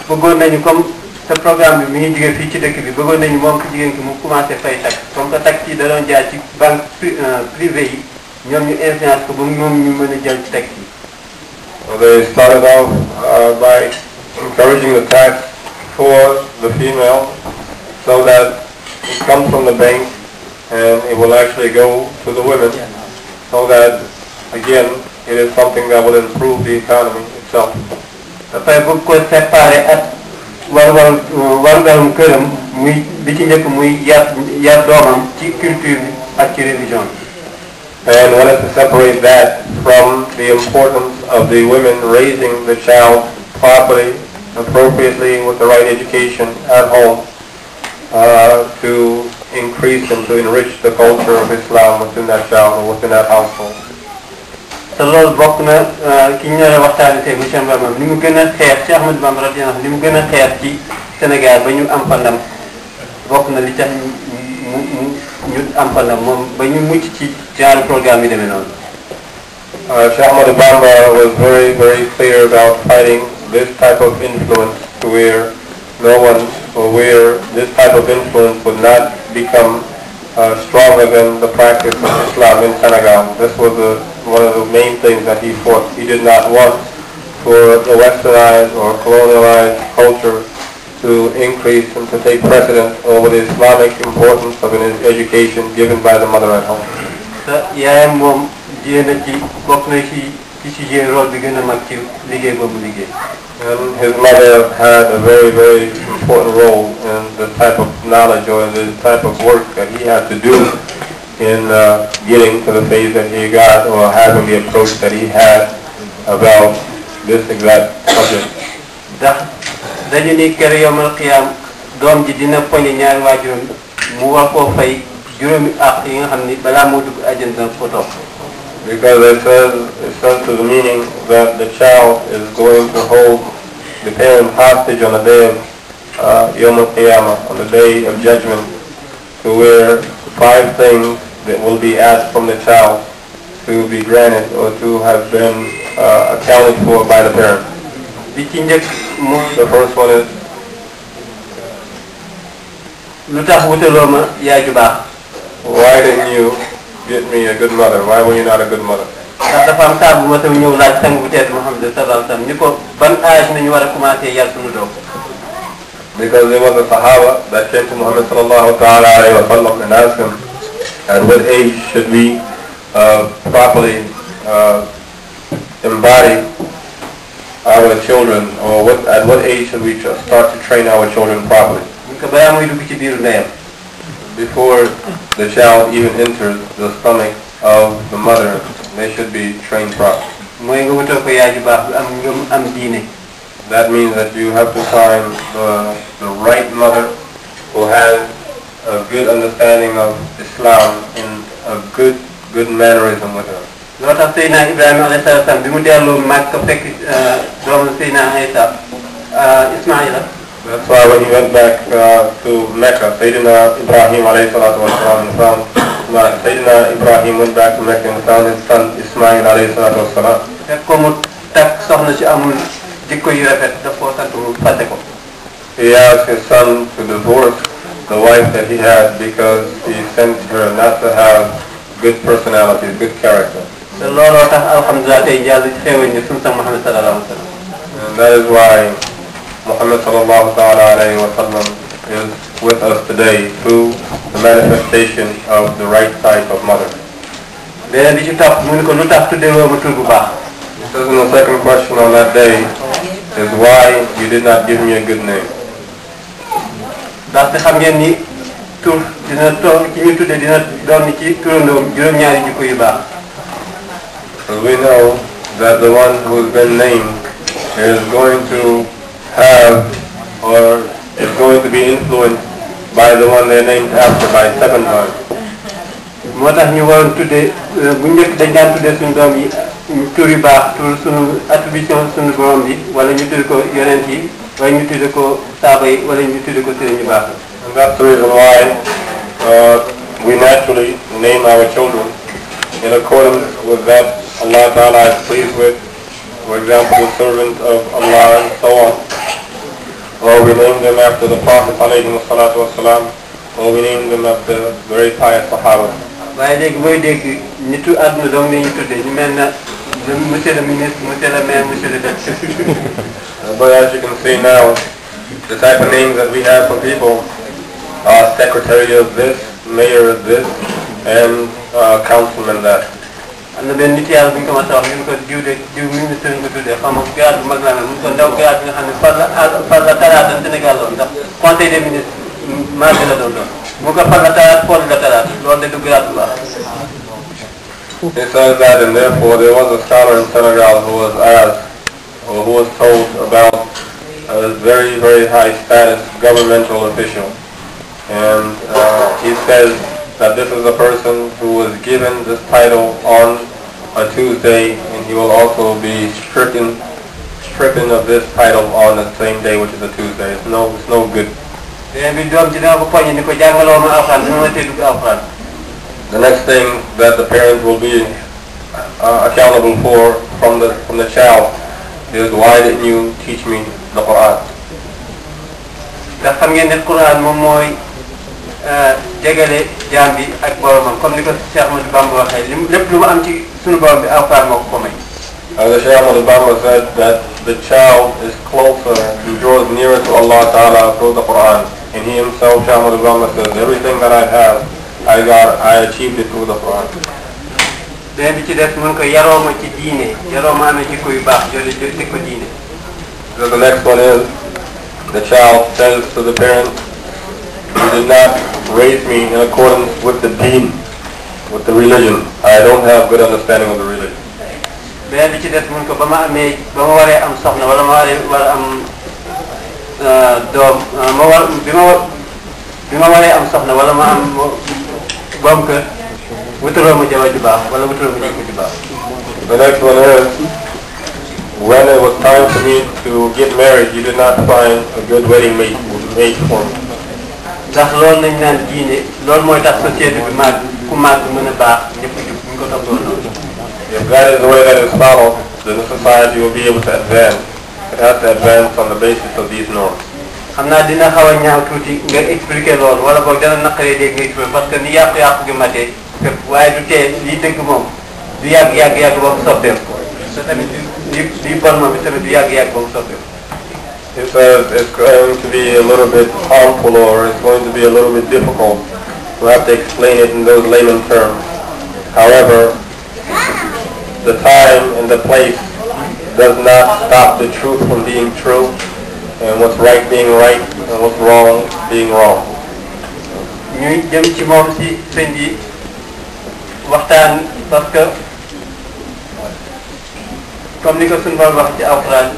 bëggoon nañu comme ce programme bi mi ngi jógee fii ci dëkk bi bëggoon nañu moom ko jigéen ki mu commencé fay taxe comme que taxe yi da doon jaar ci banque privée yi ñoom ñu influence ko ba moom ñu mën a jël ci taxe yi. So they started off by encouraging the tax for the female so that it comes from the bank and it will actually go to the women so that, again, it is something that will improve the economy itself. dafay bëgg ko séparer ak warugarum këram muy bi ci njëkk muy yar doomam ci culture bi ak ci religion bi. And wanted to separate that from the importance of the women raising the child properly, appropriately, with the right education at home, to increase and to enrich the culture of Islam within that child or within that household. te loolu bokk na ki ñu nar a waxtaanee tey monsieur Mbamba ni mu gën a xeex ci Ahmadou Bamba radiyallahu anhu ni mu gën a xeex ci Sénégal ba ñu am fa ndam bokk na li tax ñu am fa ndam moom ba ñu mucc ci genre programme yi demee noonu. Cheikh Ahmadou Bamba was very, very clear about fighting this type of influence to where no one or where this type of influence would not become stronger than the practice of Islam in Senegal. This was one of the main things that he fought. He did not want for the westernized or colonialized culture to increase and to take precedence over the Islamic importance of an education given by the mother at home. yaayam moom jiyee na ci bokk na ci jiyee rôle bi gën a mag ci liggéey boobu liggéey. And his mother had a very, very important role in the type of knowledge or in the type of work that he had to do in getting to the phase that he got or having the approach that he had about this exact subject. ndax dañu ni kër yomal xiyaam doom ji dina poñe ñaari waajuram mu war koo fay juróomi àq yi nga xam ni balaa moo dugg àjjana ko topp. Because it says to the meaning that the child is going to hold the parent hostage on the day of Yom Al-Qiyamah, on the day of judgment, to where 5 things that will be asked from the child to be granted or to have been accounted for by the parent. The first one is, why didn't you get me a good mother? Why were you not a good mother? Because there was a Sahaba that came to Muhammad sallallahu alaihi wasallam and asked him, at what age should we properly embody our children, or at what age should we start to train our children properly? Before the child even enters the stomach of the mother, they should be trained properly. That means that you have to find the right mother who has a good understanding of Islam and a good mannerism with her. That's why when he went back to Mecca, Sayyidina Ibrahim alayhi salatu wasalam found Sayyidina Ibrahim went back to Mecca and found his son Ismail alayhi salatu wasalam. He asked his son to divorce the wife that he had because he sensed her not to have good personality, good character. And that is why Muhammad sallallahu alayhi wa sallam is with us today through the manifestation of the right type of mother. He says in the second question on that day is why you did not give me a good name. So we know that the one who has been named is going to have or is going to be influenced by the one they're named after by 7 times. And that's the reason why we naturally name our children in accordance with that Allah Ta'ala is pleased with. For example, the servant of Allah and so on. or we named them after the Prophet ﷺ, or we named them after very pious Sahaba. waaye léegi booy dégg nitu àdduna doom la ñu tuddee ñu mel na monsieur le ministre, monsieur le maire, monsieur le député. But as you can see now, the type of names that we have for people are secretary of this, mayor of this, and councilman that. am na benn nit yàlla bu ñu ko mos a wax ñu ko diw ministre ñu ko tuddee xam nga grade bu mag la ne mu ko ndaw grade bi nga xam ne par la talaata Sénégal loolu ndax conseil des ministres mardi la doon mu ko par la talaata pol la talaata loolu de du grade bu baax. He says that, and therefore there was a scholar in Senegal who was asked, or who was told about a very, very high status governmental official. And he says that this is a person who was given this title on a Tuesday, and he will also be stricken of this title on the same day, which is a Tuesday. It's no good. The next thing that the parent will be accountable for from the child is, why didn't you teach me the Quran? ndax xam ngeen ne Quran moom mooy jegale jaam bi ak boromam comme ni ko Cheikh Ahmadou Bamba waxee lépp lu mu am ci sunu borom bi Alxuraan moo ko may. The Cheikh Ahmadou Bamba said that the child is closer, he draws nearer to Allah Ta'ala through the Quran. And he himself, Cheikh Ahmadou Bamba, says, everything that I have, I achieved it through the Quran. beneen bi ci des mun ko yaroo ma ci diine yaroo ma amee jikko yu baax jële teg ko diine. So the next one is, the child says to the parent, you did not raise me in accordance with the deen, with the religion. I don't have good understanding of the religion. beneen bi ci des mun ko ba ma waree am soxna wala ma war a am doom bi ma waree am soxna wala ma am boom kër wutaloo ma jabar ju baax wala wutaloo ma jikko ju baax. The next one is, when it was time for me to get married, you did not find a good wedding mate for me. ndax loolu nañ naan diine loolu mooy tax société bi màgg ku màgg mën a baax ñëpp jub bu ñu ko toppoo noonu. If that is the way that is followed, then the society will be able to advance. It has to advance on the basis of these norms. xam naa dina xaw a ñaaw tuuti nga expliquer loolu wala boog dana naqaree dégg nga expliquer parce que ni yàqu-yàqu gi matee waaye du tee lii dëgg moom du yàgg ba mu soppeeku te tamit lii bon moom bi tamit du yàgg ba mu soppeeku. It says it's going to be a little bit harmful, or it's going to be a little bit difficult to have to explain it in those layman terms. However, the time and the place does not stop the truth from being true, and what's right being right, and what's wrong being wrong. ñuy jëm ci moom si sëñ bi waxtaan parce que comme ni ko suñu Boroom wax ci Alxuraan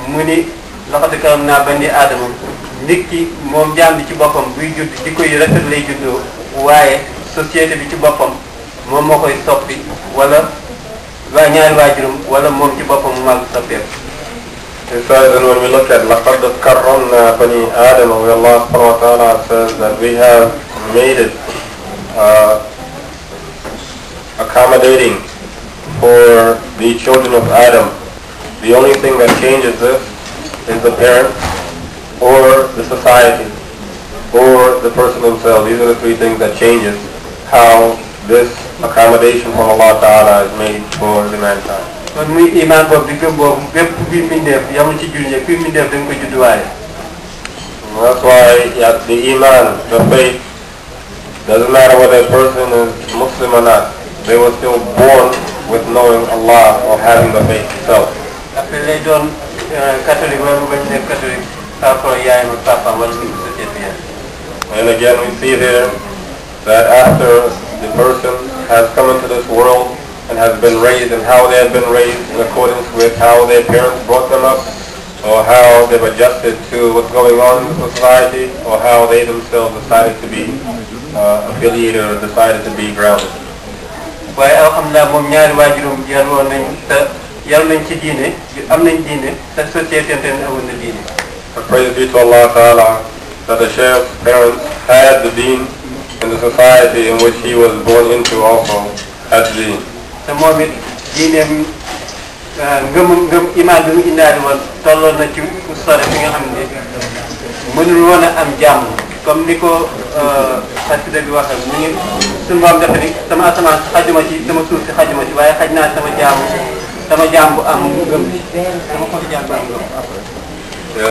mu ni laqad karramnaa banii aadama nit ki moom jaam bi ci boppam buy judd jikko yu rafet lay juddoo waaye société bi ci boppam moom moo koy soppi wala ñaari waajuram wala moom ci boppam mu màgg soppeeku. It says, and when we look at لَقَدْ كَرَّمْنَا بَنِي آدَمَ, where Allah subhanahu wa ta'ala says that we have made it accommodating for the children of Adam. The only thing that changes this is the parent, or the society, or the person himself. These are the three things that changes how this accommodation from Allah Ta'ala is made for the mankind. kon muy iman boobu di gëm boobu bépp kuy mbindeef yamul ci jullit ñi kuy mbindeef da nga ko judduwaale. That's why the iman, the faith, doesn't matter whether a person is Muslim or not. They were still born with knowing Allah or having the faith itself. après lay doon catholique wala mu bañ nekk catholique par rapport ak yaayam ak papaam wala suñu société bi. And again, we see there that after the person has come into this world and has been raised, and how they have been raised in accordance with how their parents brought them up, or how they've adjusted to what's going on in society, or how they themselves decided to be affiliated or decided to be grounded. waaye alhamdulilah moom ñaari waajuram yaroon nañ te yar nañ ci diine am nañ diine te société te amoon na diine. Praise be to Allah Ta'ala that the Sheikh's parents had the deen, and the society in which he was born into also had the deen. te moom it diineem ngëm imaan bi mu indaale woon tolloon na ci fu sore fi nga xam ne mënul woon a am jàmm comme ni ko xasida bi waxee mu ngi suñu borom dafa ni sama asamaan xajuma ci sama suuf si xajuma ci waaye xaj naa sama jaam bu am ngëm sama xol jaam bu am ngëm